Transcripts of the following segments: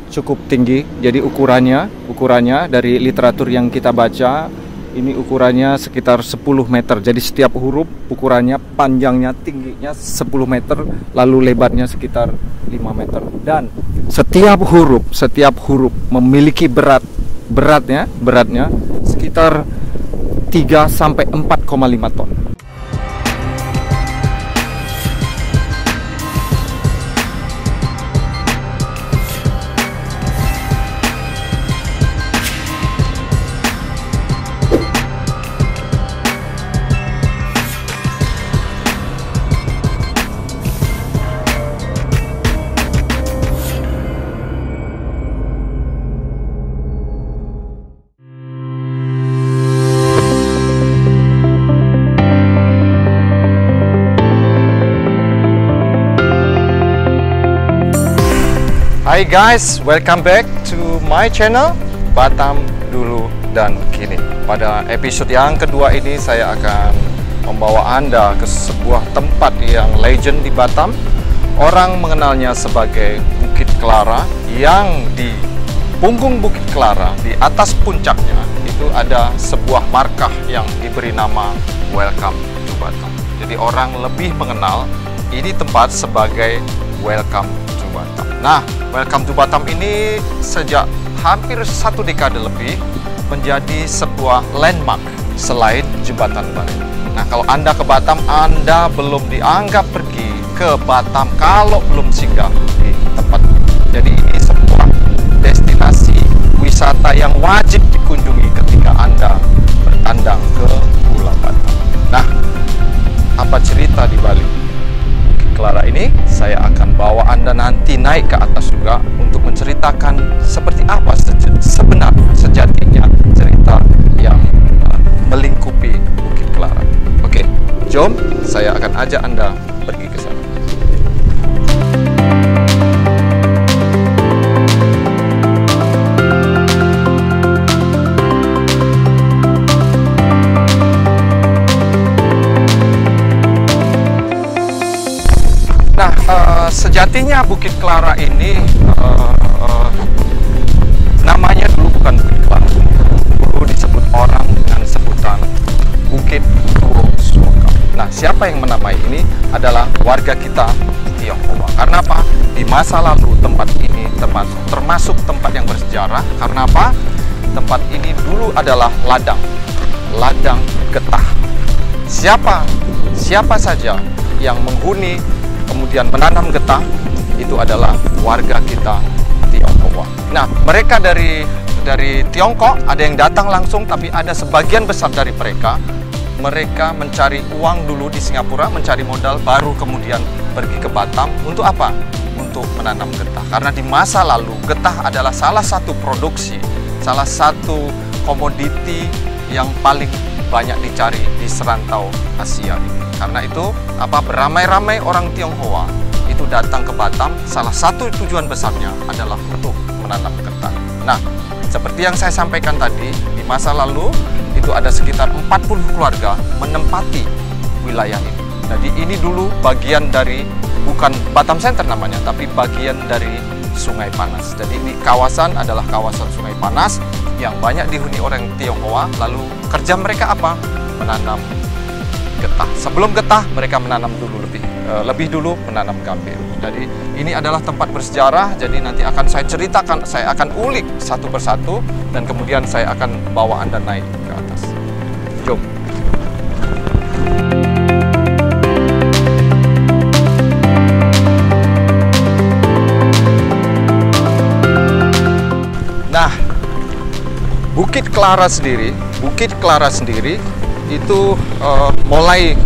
cukup tinggi. Jadi ukurannya dari literatur yang kita baca, ini ukurannya sekitar 10 meter. Jadi setiap huruf ukurannya, panjangnya, tingginya 10 meter, lalu lebarnya sekitar 5 meter. Dan setiap huruf memiliki beratnya sekitar 3 sampai 4,5 ton. Hai guys, welcome back to my channel Batam Dulu dan Kini. Pada episode yang kedua ini saya akan membawa Anda ke sebuah tempat yang legend di Batam. Orang mengenalnya sebagai Bukit Clara, yang di punggung Bukit Clara, di atas puncaknya itu ada sebuah markah yang diberi nama Welcome to Batam. Jadi orang lebih mengenal ini tempat sebagai Welcome to Batam. Nah, Welcome to Batam ini sejak hampir 1 dekade lebih menjadi sebuah landmark selain Jembatan Barelang. Nah, kalau Anda ke Batam, Anda belum dianggap pergi ke Batam kalau belum singgah di tempat ini. Jadi ini sebuah destinasi wisata yang wajib dikunjungi ketika Anda bertandang ke Pulau Batam. Nah, apa cerita di balik Clara ini? Saya akan bawa Anda nanti naik ke atas juga untuk menceritakan seperti apa sebenarnya sejatinya cerita yang melingkupi Bukit Clara. Oke, jom saya akan ajak Anda pergi ke sana. Sejatinya Bukit Clara ini namanya dulu bukan Bukit Clara. Dulu disebut orang dengan sebutan Bukit Tuo Suoka. Nah, siapa yang menamai ini adalah warga kita Tionghoa. Karena apa? Di masa lalu tempat ini termasuk tempat yang bersejarah. Karena apa? Tempat ini dulu adalah ladang getah. Siapa saja yang menghuni kemudian menanam getah itu adalah warga kita Tionghoa. Nah, mereka dari Tiongkok ada yang datang langsung, tapi ada sebagian besar dari mereka mencari uang dulu di Singapura, mencari modal, baru kemudian pergi ke Batam untuk apa? Untuk menanam getah. Karena di masa lalu getah adalah salah satu produksi, salah satu komoditi yang paling banyak dicari di serantau Asia ini. Karena itu beramai-ramai orang Tionghoa itu datang ke Batam. Salah satu tujuan besarnya adalah untuk menanam getah. Nah, seperti yang saya sampaikan tadi, di masa lalu itu ada sekitar 40 keluarga menempati wilayah ini. Jadi ini dulu bagian dari, bukan Batam Center namanya, tapi bagian dari Sungai Panas. Jadi ini kawasan adalah kawasan Sungai Panas yang banyak dihuni orang Tionghoa. Lalu kerja mereka apa? Menanam getah. Sebelum getah mereka menanam dulu lebih dulu menanam gambir. Jadi ini adalah tempat bersejarah. Jadi nanti akan saya ceritakan, saya akan ulik satu persatu dan kemudian saya akan bawa Anda naik ke atas. Jom. Nah, Bukit Clara sendiri itu mulai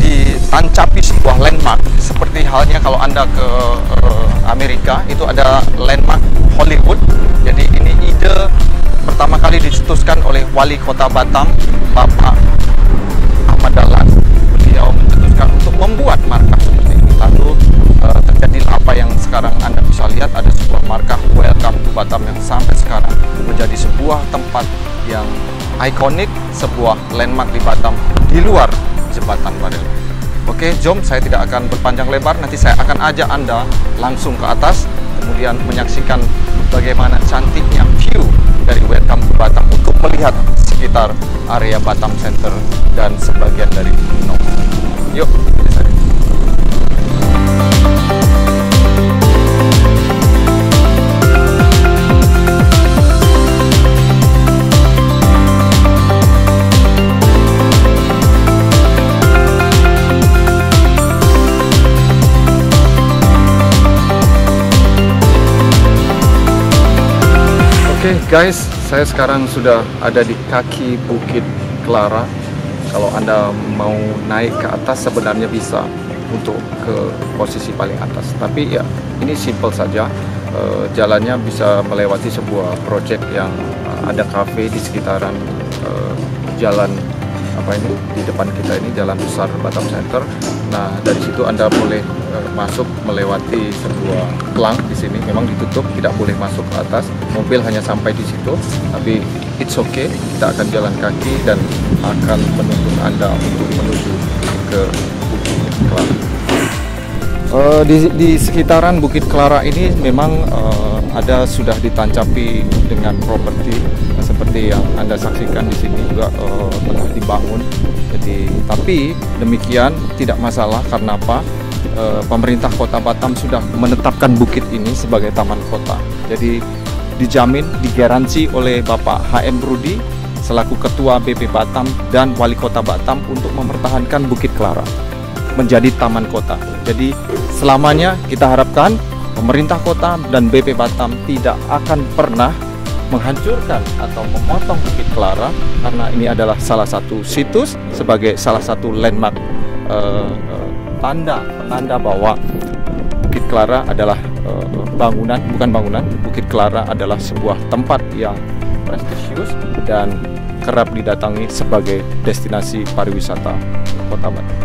ditancapi sebuah landmark. Seperti halnya kalau Anda ke Amerika, itu ada landmark Hollywood. Jadi ini ide pertama kali dicetuskan oleh Wali Kota Batam, Bapak Ahmad Dahlan. Beliau mencetuskan untuk membuat markah seperti ini. Lalu terjadilah apa yang sekarang Anda bisa lihat, ada sebuah markah Welcome to Batam yang sampai sekarang menjadi sebuah tempat yang ikonik, sebuah landmark di Batam di luar Jembatan Barelang. Oke, jom, saya tidak akan berpanjang lebar, nanti saya akan ajak Anda langsung ke atas kemudian menyaksikan bagaimana cantiknya view dari Welcome to Batam untuk melihat sekitar area Batam Center dan sebagian dari Gunung. Yuk, kita cari. Oke guys, saya sekarang sudah ada di kaki Bukit Clara. Kalau Anda mau naik ke atas sebenarnya bisa untuk ke posisi paling atas. Tapi ya ini simple saja. Jalannya bisa melewati sebuah proyek yang ada kafe di sekitaran jalan di depan kita ini, jalan besar Batam Center. Nah dari situ Anda boleh masuk melewati sebuah pelang di sini. Memang ditutup, tidak boleh masuk ke atas. Mobil hanya sampai di situ. Tapi it's okay. Kita akan jalan kaki dan akan menuntun Anda untuk menuju ke Bukit Clara. Di sekitaran Bukit Clara ini memang ada sudah ditancapi dengan properti seperti yang Anda saksikan di sini juga tengah dibangun. Jadi tapi demikian tidak masalah karena apa? Pemerintah Kota Batam sudah menetapkan bukit ini sebagai taman kota. Jadi dijamin, digaransi oleh Bapak HM Rudi selaku Ketua BP Batam dan Wali Kota Batam untuk mempertahankan Bukit Clara menjadi taman kota. Jadi selamanya kita harapkan pemerintah kota dan BP Batam tidak akan pernah menghancurkan atau memotong Bukit Clara karena ini adalah salah satu situs sebagai salah satu landmark penanda bahwa Bukit Clara adalah bukan bangunan. Bukit Clara adalah sebuah tempat yang prestisius dan kerap didatangi sebagai destinasi pariwisata Kota Batam.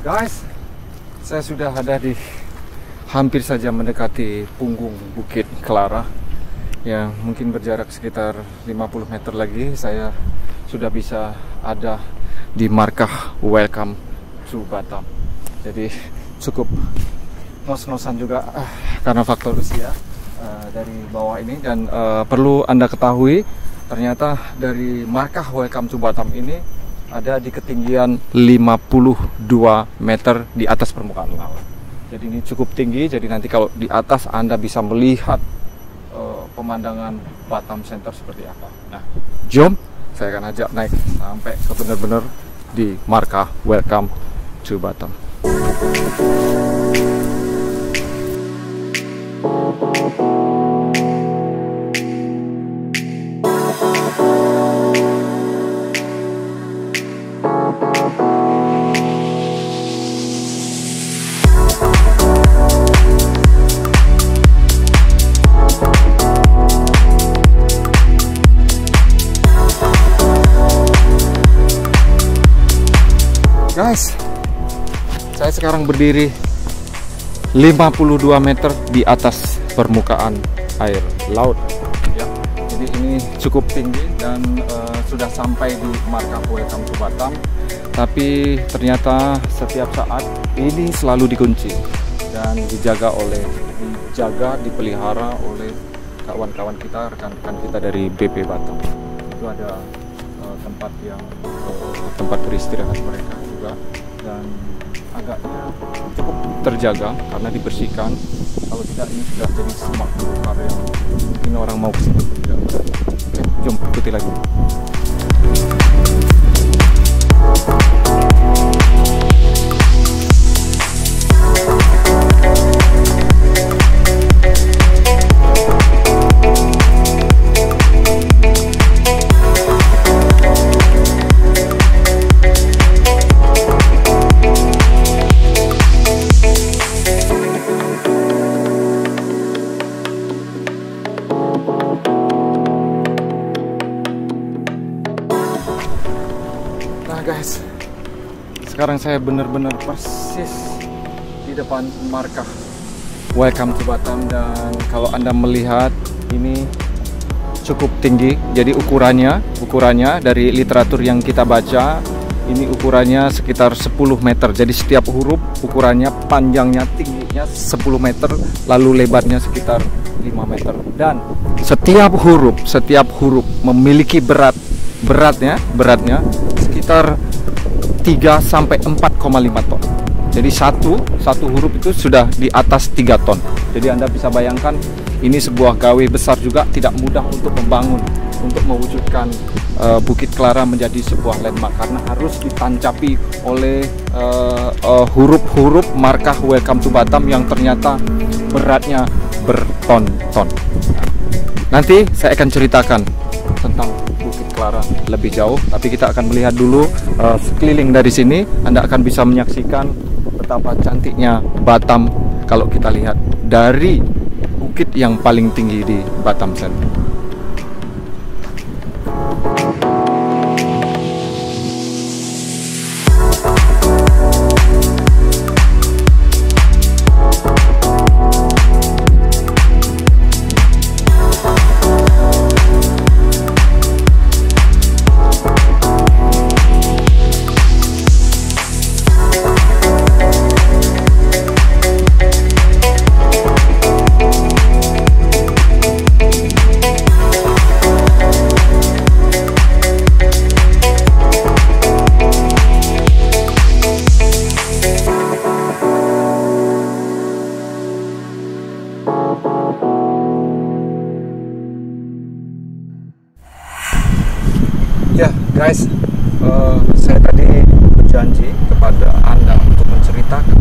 Guys, saya sudah ada di hampir saja mendekati punggung Bukit Clara yang mungkin berjarak sekitar 50 meter lagi saya sudah bisa ada di markah Welcome to Batam. Jadi cukup nos-nosan juga karena faktor usia dari bawah ini dan perlu Anda ketahui ternyata dari markah Welcome to Batam ini ada di ketinggian 52 meter di atas permukaan laut. Jadi ini cukup tinggi, jadi nanti kalau di atas Anda bisa melihat pemandangan Batam Center seperti apa. Nah, jom saya akan ajak naik sampai ke benar-benar di markah Welcome to Batam. Guys, saya sekarang berdiri 52 meter di atas permukaan air laut ya. Jadi ini ini cukup tinggi dan sudah sampai di markah Welcome to Batam. Tapi ternyata setiap saat ini selalu dikunci dan dipelihara oleh kawan-kawan kita, rekan-rekan kita dari BP Batam. Itu ada tempat beristirahat mereka juga, dan agaknya cukup terjaga karena dibersihkan. Kalau tidak ini sudah jadi semak belukar yang mungkin orang mau kesini pun tidak. Oke, jom ikuti lagi. Guys, sekarang saya benar-benar persis di depan markah Welcome to Batam, dan kalau Anda melihat ini cukup tinggi. Jadi ukurannya dari literatur yang kita baca ini ukurannya sekitar 10 meter. Jadi setiap huruf ukurannya, panjangnya, tingginya 10 meter, lalu lebarnya sekitar 5 meter. Dan setiap huruf memiliki beratnya sekitar 3 sampai 4,5 ton. Jadi satu huruf itu sudah di atas 3 ton. Jadi Anda bisa bayangkan ini sebuah gawe besar juga, tidak mudah untuk membangun, untuk mewujudkan Bukit Clara menjadi sebuah landmark, karena harus ditancapi oleh huruf-huruf markah Welcome to Batam yang ternyata beratnya berton-ton. Nanti saya akan ceritakan tentang Bukit Clara lebih jauh, tapi kita akan melihat dulu sekeliling dari sini. Anda akan bisa menyaksikan betapa cantiknya Batam kalau kita lihat dari bukit yang paling tinggi di Batam Center. Ya guys, saya tadi berjanji kepada Anda untuk menceritakan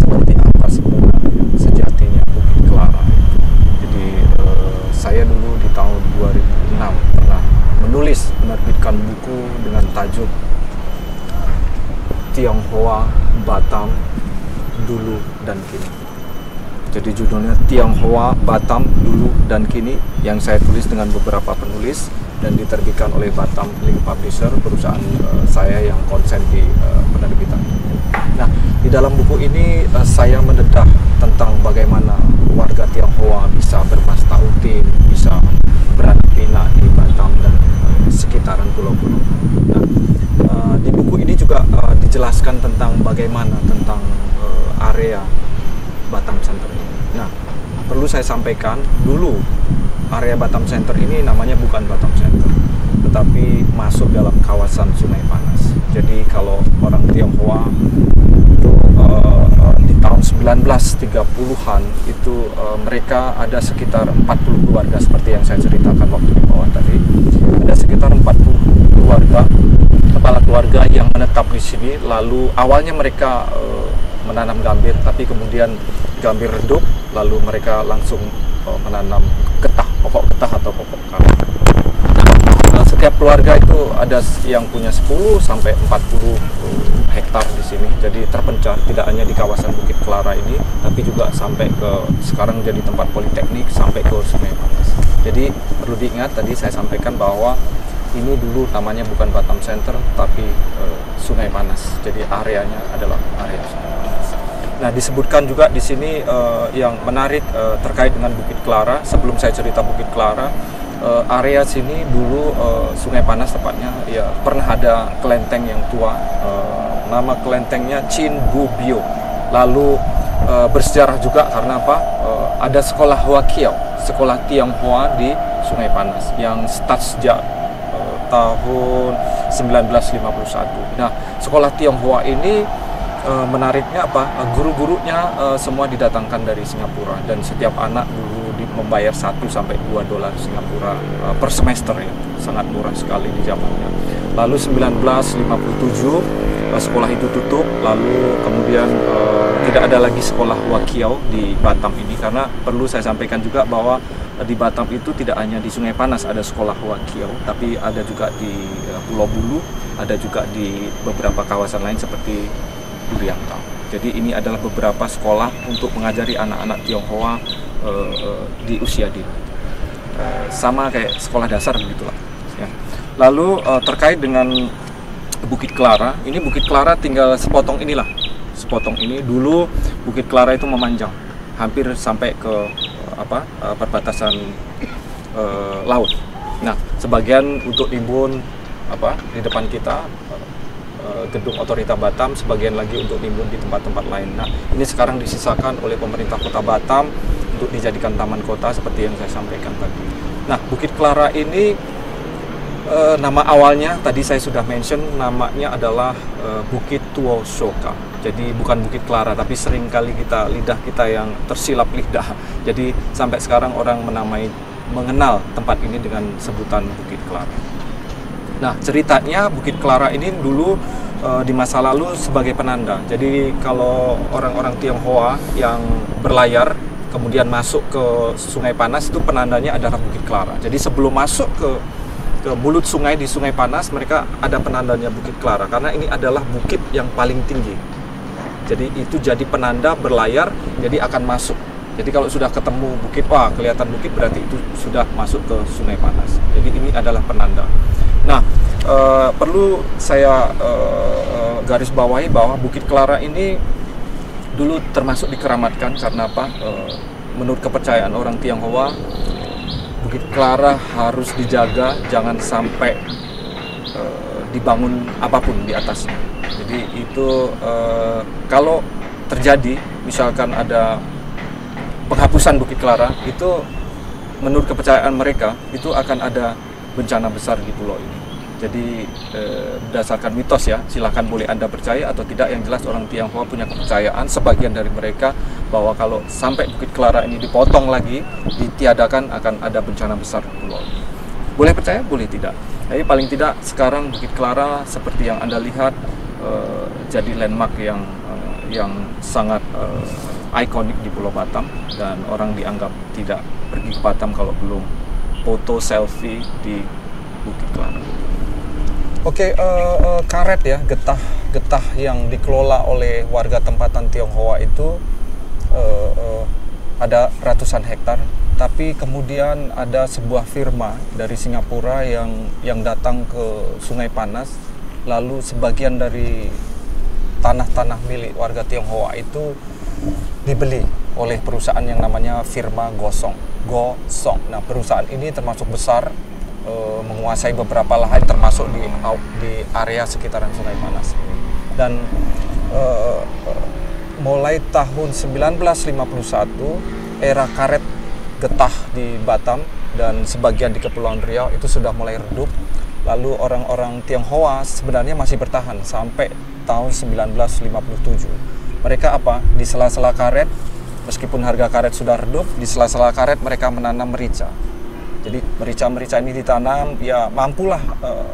seperti apa sebenarnya sejatinya Bukit Clara itu. Jadi saya dulu di tahun 2006 pernah menerbitkan buku dengan tajuk Tionghoa Batam Dulu dan Kini. Jadi judulnya Tionghoa Batam Dulu dan Kini, yang saya tulis dengan beberapa penulis dan diterbitkan oleh Batam Link Publisher, perusahaan saya yang konsen di penerbitan. Nah, di dalam buku ini saya mendedah tentang bagaimana warga Tionghoa bisa bermastautin, bisa beranak pinak di Batam dan sekitaran pulau-pulau. Nah, di buku ini juga dijelaskan tentang bagaimana tentang area Batam Center ini. Nah, perlu saya sampaikan dulu, area Batam Center ini namanya bukan Batam Center, tetapi masuk dalam kawasan Sungai Panas. Jadi kalau orang Tionghoa itu di tahun 1930-an itu mereka ada sekitar 40 keluarga seperti yang saya ceritakan waktu di bawah tadi. Ada sekitar 40 keluarga, kepala keluarga yang menetap di sini. Lalu awalnya mereka menanam gambir, tapi kemudian gambir redup, lalu mereka langsung menanam pokok getah atau pokok karet. Setiap keluarga itu ada yang punya 10 sampai 40 hektar di sini. Jadi terpencar tidak hanya di kawasan Bukit Clara ini, tapi juga sampai ke sekarang jadi tempat politeknik sampai ke Sungai Panas. Jadi perlu diingat, tadi saya sampaikan bahwa ini dulu namanya bukan Batam Center, tapi Sungai Panas. Jadi areanya adalah area Sungai Panas. Nah, disebutkan juga di sini yang menarik terkait dengan Bukit Clara. Sebelum saya cerita Bukit Clara, area sini dulu Sungai Panas tepatnya ya pernah ada kelenteng yang tua, nama kelentengnya Chin Bu Bio. Lalu bersejarah juga karena apa? Ada sekolah Huaqiao, sekolah Tionghoa di Sungai Panas yang start sejak tahun 1951. Nah, sekolah Tionghoa ini menariknya apa? Guru-gurunya semua didatangkan dari Singapura dan setiap anak dulu membayar 1 sampai 2 dolar Singapura per semester ya. Sangat murah sekali di zamannya. Lalu 1957 sekolah itu tutup, lalu kemudian tidak ada lagi sekolah Huaqiao di Batam ini karena perlu saya sampaikan juga bahwa di Batam itu tidak hanya di Sungai Panas ada sekolah Huaqiao, tapi ada juga di Pulau Bulu, ada juga di beberapa kawasan lain seperti Duriantau. Jadi ini adalah beberapa sekolah untuk mengajari anak-anak Tionghoa di usia dini, sama kayak sekolah dasar begitulah. Ya. Lalu terkait dengan Bukit Clara, ini Bukit Clara tinggal sepotong inilah, sepotong ini. Dulu Bukit Clara itu memanjang, hampir sampai ke perbatasan laut. Nah, sebagian untuk timbun di depan kita gedung Otorita Batam, sebagian lagi untuk timbun di tempat-tempat lain. Nah, ini sekarang disisakan oleh pemerintah Kota Batam untuk dijadikan taman kota seperti yang saya sampaikan tadi. Nah, Bukit Clara ini nama awalnya tadi saya sudah mention, namanya adalah Bukit Tuo Soka. Jadi bukan Bukit Clara, tapi seringkali lidah kita yang tersilap lidah. Jadi sampai sekarang orang mengenal tempat ini dengan sebutan Bukit Clara. Nah, ceritanya Bukit Clara ini dulu di masa lalu sebagai penanda. Jadi kalau orang-orang Tionghoa yang berlayar kemudian masuk ke Sungai Panas, itu penandanya adalah Bukit Clara. Jadi sebelum masuk ke mulut sungai di Sungai Panas, mereka ada penandanya Bukit Clara karena ini adalah bukit yang paling tinggi. Jadi itu jadi penanda berlayar, jadi akan masuk. Jadi kalau sudah ketemu bukit, wah kelihatan bukit, berarti itu sudah masuk ke Sungai Panas. Jadi ini adalah penanda. Nah, perlu saya garis bawahi bahwa Bukit Clara ini dulu termasuk dikeramatkan karena apa? Menurut kepercayaan orang Tionghoa, Bukit Clara harus dijaga, jangan sampai dibangun apapun di atasnya. Jadi itu kalau terjadi, misalkan ada penghapusan Bukit Clara, itu menurut kepercayaan mereka itu akan ada bencana besar di pulau ini. Jadi berdasarkan mitos ya, silahkan boleh Anda percaya atau tidak, yang jelas orang Tionghoa punya kepercayaan, sebagian dari mereka, bahwa kalau sampai Bukit Clara ini dipotong lagi, ditiadakan, akan ada bencana besar di pulau ini. Boleh percaya, boleh tidak. Jadi paling tidak sekarang Bukit Clara seperti yang Anda lihat jadi landmark yang sangat ikonik di Pulau Batam, dan orang dianggap tidak pergi ke Batam kalau belum foto selfie di Bukit Clara. Oke, karet ya, getah yang dikelola oleh warga tempatan Tionghoa itu ada ratusan hektar, tapi kemudian ada sebuah firma dari Singapura yang datang ke Sungai Panas, lalu sebagian dari tanah-tanah milik warga Tionghoa itu dibeli oleh perusahaan yang namanya firma Gosong. Nah, perusahaan ini termasuk besar, menguasai beberapa lahan termasuk di area sekitaran Sungai Panas. Dan mulai tahun 1951 era karet getah di Batam dan sebagian di Kepulauan Riau itu sudah mulai redup. Lalu orang-orang Tionghoa sebenarnya masih bertahan sampai tahun 1957. Mereka di sela-sela karet, meskipun harga karet sudah redup, di sela-sela karet mereka menanam merica. Jadi merica-merica ini ditanam, ya mampulah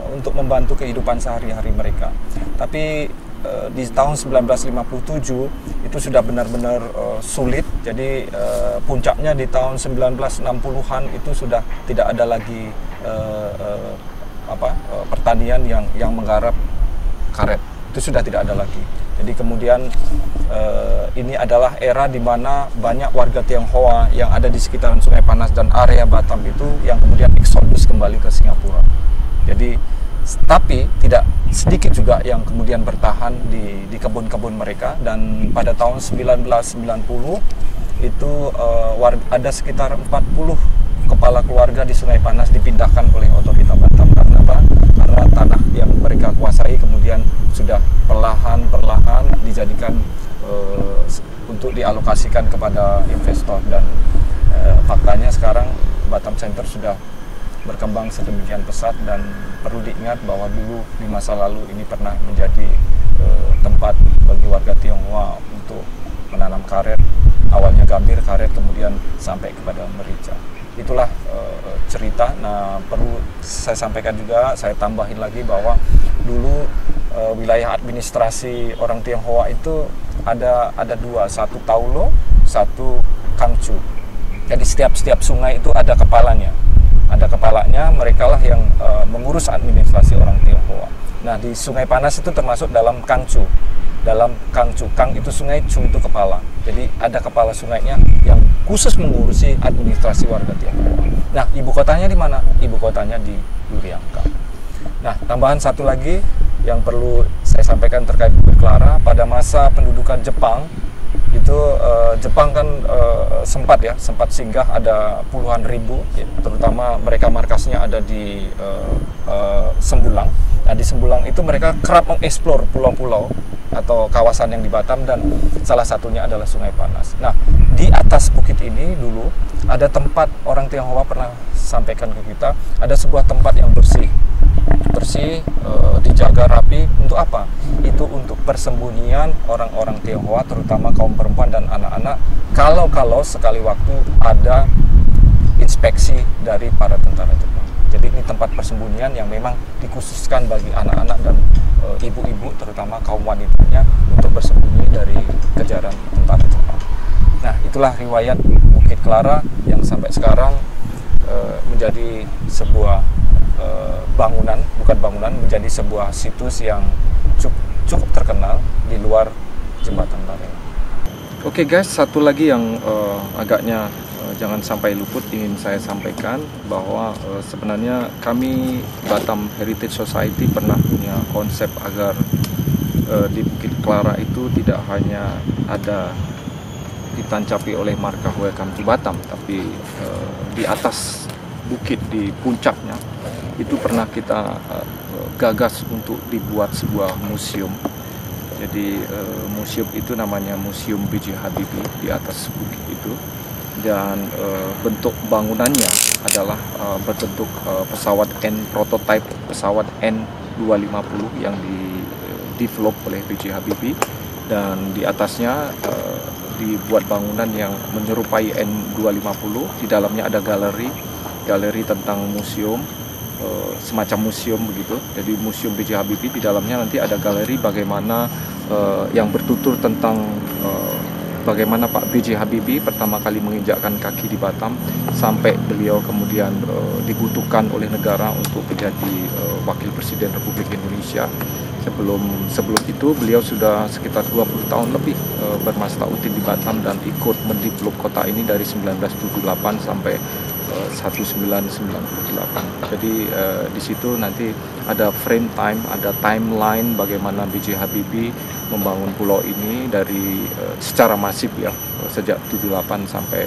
untuk membantu kehidupan sehari-hari mereka. Tapi di tahun 1957 itu sudah benar-benar sulit. Jadi puncaknya di tahun 1960-an itu sudah tidak ada lagi pertanian yang menggarap karet. Itu sudah tidak ada lagi. Jadi kemudian ini adalah era di mana banyak warga Tionghoa yang ada di sekitaran Sungai Panas dan area Batam itu yang kemudian eksodus kembali ke Singapura. Jadi tapi tidak sedikit juga yang kemudian bertahan di kebun-kebun mereka, dan pada tahun 1990 itu ada sekitar 40 kepala keluarga di Sungai Panas dipindahkan oleh otorita Batam. Karena apa? Karena tanah yang mereka kuasai kemudian sudah perlahan dijadikan untuk dialokasikan kepada investor, dan faktanya sekarang Batam Center sudah berkembang sedemikian pesat. Dan perlu diingat bahwa dulu di masa lalu ini pernah menjadi tempat bagi warga Tionghoa untuk menanam karet, awalnya gambir, karet, kemudian sampai kepada merica. Itulah cerita. Nah, perlu saya sampaikan juga, saya tambahin lagi bahwa dulu wilayah administrasi orang Tionghoa itu ada dua, satu Taulo, satu Kangcu. Jadi setiap sungai itu ada kepalanya. Mereka lah yang mengurus administrasi orang Tionghoa. Nah, di Sungai Panas itu termasuk dalam Kangcu. Kang itu sungai, Cu itu kepala. Jadi ada kepala sungainya yang khusus mengurusi administrasi warga Tionghoa. Nah, ibu kotanya di mana? Ibu kotanya di Luriangka. Nah, tambahan satu lagi yang perlu saya sampaikan terkait Bukit Klara. Pada masa pendudukan Jepang itu Jepang kan sempat singgah, ada puluhan ribu, terutama mereka markasnya ada di Sembulang. Nah, di Sembulang itu mereka kerap mengeksplor pulau-pulau atau kawasan yang di Batam, dan salah satunya adalah Sungai Panas. Nah, di atas bukit ini dulu ada tempat, orang Tionghoa pernah sampaikan ke kita, ada sebuah tempat yang bersih, dijaga rapi. Untuk apa? Itu untuk persembunyian orang-orang Tionghoa, terutama kaum perempuan dan anak-anak, kalau sekali waktu ada inspeksi dari para tentara Jepang. Jadi ini tempat persembunyian yang memang dikhususkan bagi anak-anak dan ibu-ibu, terutama kaum wanitanya, untuk bersembunyi dari kejaran tentara Jepang. Nah, itulah riwayat Bukit Klara yang sampai sekarang menjadi sebuah menjadi sebuah situs yang cukup terkenal di luar Jembatan Barelang. Oke guys, satu lagi yang agaknya jangan sampai luput ingin saya sampaikan, bahwa sebenarnya kami Batam Heritage Society pernah punya konsep agar di Bukit Klara itu tidak hanya ada ditancapi oleh markah Welcome to Batam, tapi di atas bukit, di puncaknya itu pernah kita gagas untuk dibuat sebuah museum. Jadi museum itu namanya Museum B.J. Habibie di atas bukit itu, dan bentuk bangunannya adalah berbentuk pesawat prototype pesawat N250 yang di-develop oleh B.J. Habibie, dan di atasnya dibuat bangunan yang menyerupai N250. Di dalamnya ada galeri tentang museum, semacam museum begitu. Jadi Museum B.J. Habibie, di dalamnya nanti ada galeri bagaimana yang bertutur tentang bagaimana Pak B.J. Habibie pertama kali menginjakkan kaki di Batam, sampai beliau kemudian dibutuhkan oleh negara untuk menjadi Wakil Presiden Republik Indonesia. Sebelum itu beliau sudah sekitar 20 tahun lebih bermastautin di Batam dan ikut mendevelop kota ini dari 1978 sampai 1998. Jadi di situ nanti ada frame time, ada timeline bagaimana B.J. Habibie membangun pulau ini dari secara masif ya, sejak 78 sampai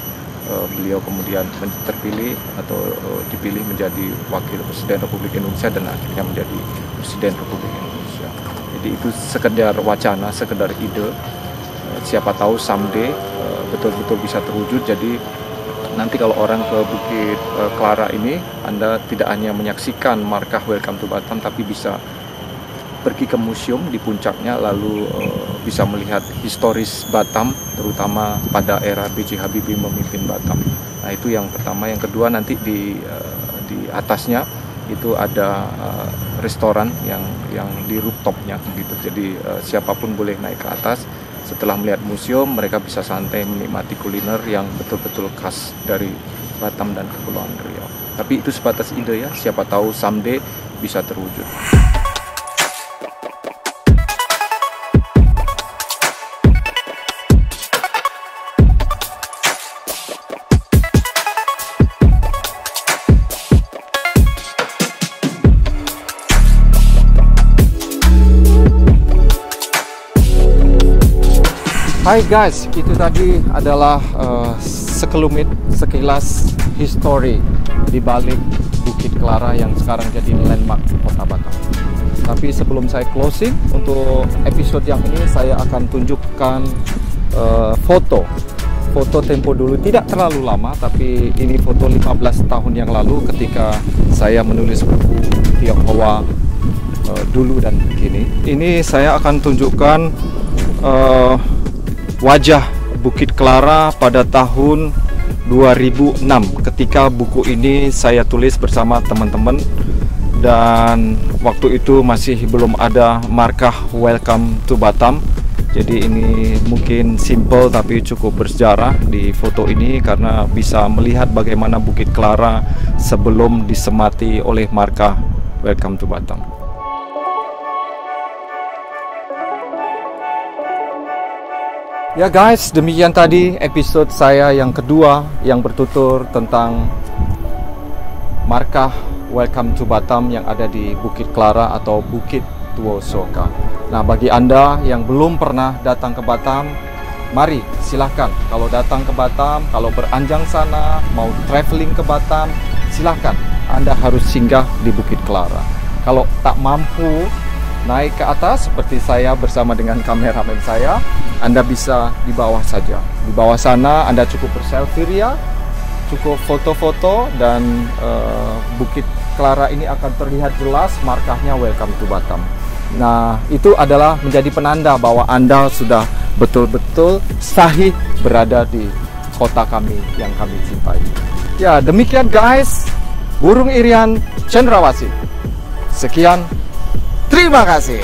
beliau kemudian terpilih atau dipilih menjadi Wakil Presiden Republik Indonesia dan akhirnya menjadi Presiden Republik Indonesia. Jadi itu sekedar wacana, sekedar ide. Siapa tahu someday betul-betul bisa terwujud. Jadi nanti kalau orang ke Bukit Klara ini, Anda tidak hanya menyaksikan markah Welcome to Batam, tapi bisa pergi ke museum di puncaknya, lalu bisa melihat historis Batam, terutama pada era B.J. Habibie memimpin Batam. Nah, itu yang pertama. Yang kedua, nanti di atasnya itu ada restoran yang di rooftopnya gitu. Jadi siapapun boleh naik ke atas. Setelah melihat museum, mereka bisa santai menikmati kuliner yang betul-betul khas dari Batam dan Kepulauan Riau. Tapi itu sebatas ide ya, siapa tahu someday bisa terwujud. Hai guys, itu tadi adalah sekilas history di balik Bukit Clara yang sekarang jadi landmark Kota Batam. Tapi sebelum saya closing untuk episode yang ini, saya akan tunjukkan foto tempo dulu, tidak terlalu lama, tapi ini foto 15 tahun yang lalu ketika saya menulis buku Tionghoa dulu dan kini. Ini saya akan tunjukkan wajah Bukit Clara pada tahun 2006 ketika buku ini saya tulis bersama teman-teman, dan waktu itu masih belum ada markah Welcome to Batam. Jadi ini mungkin simple tapi cukup bersejarah di foto ini karena bisa melihat bagaimana Bukit Clara sebelum disemati oleh markah Welcome to Batam. Ya guys, demikian tadi episode saya yang kedua yang bertutur tentang markah Welcome to Batam yang ada di Bukit Clara atau Bukit Tuo Soka. Nah, bagi Anda yang belum pernah datang ke Batam, mari silahkan. Kalau datang ke Batam, kalau beranjang sana, mau traveling ke Batam, silahkan. Anda harus singgah di Bukit Clara. Kalau tak mampu naik ke atas seperti saya bersama dengan kameramen saya, Anda bisa di bawah saja. Di bawah sana Anda cukup berselfie ria, cukup foto-foto, dan Bukit Clara ini akan terlihat jelas markahnya Welcome to Batam. Nah, itu adalah menjadi penanda bahwa Anda sudah betul-betul sahih berada di kota kami yang kami cintai. Ya, demikian guys, Burung Irian Cendrawasih. Sekian, terima kasih.